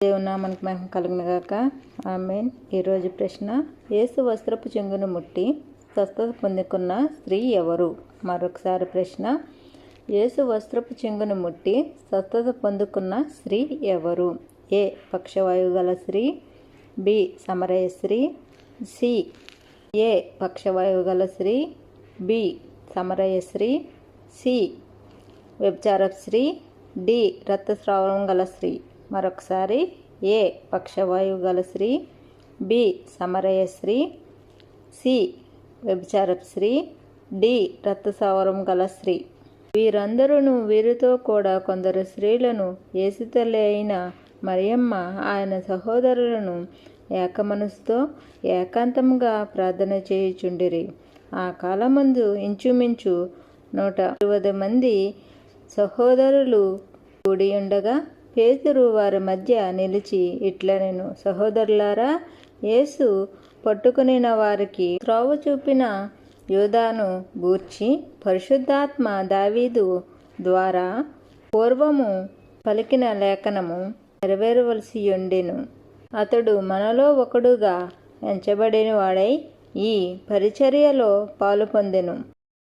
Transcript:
దేవుని నామానికి మహిమ కలుగును గాక. ఆమేన్. ఈరోజు ప్రశ్న, యేసు వస్త్రపు చెంగును ముట్టి స్వస్థత పొందుకున్న స్త్రీ ఎవరు? మరొకసారి ప్రశ్న, యేసు వస్త్రపు చెంగును ముట్టి స్వస్థత పొందుకున్న స్త్రీ ఎవరు? ఏ. పక్షవాయువు గల స్త్రీ, బి. సమరయ స్త్రీ, సి. ఏ. పక్షవాయువు గల స్త్రీ, బి. సమరయ స్త్రీ, సి. వ్యభిచారపు స్త్రీ, డి. రక్తస్రావం గల స్త్రీ. మరొకసారి, ఏ. పక్షవాయువు గల స్త్రీ, బి. సమరయ స్త్రీ, సి. వ్యభిచారపు స్త్రీ, డి. రక్తస్రావం గల స్త్రీ. వీరితో కూడా కొందరు స్త్రీలను యేసు తల్లి అయిన మరియమ్మ ఆయన సహోదరులను ఏకమనసుతో ఏకాంతముగా ప్రార్థన చేయుచుండిరి. ఆ కాలమందు ఇంచుమించు 120 మంది సహోదరులు కూడి ఉండగా పేతురు వారి మధ్య నిలిచి ఇట్లనెను, సహోదరులారా, యేసు పట్టుకొనిన వారికి త్రోవ చూపిన యూదాను గూర్చి పరిశుద్ధాత్మ దావీదు ద్వారా పూర్వము పలికిన లేఖనము నెరవేరవలసియుండెను. అతడు మనలో ఒకడుగా ఎంచబడిన వాడై ఈ పరిచర్యలో పాలు పొందెను.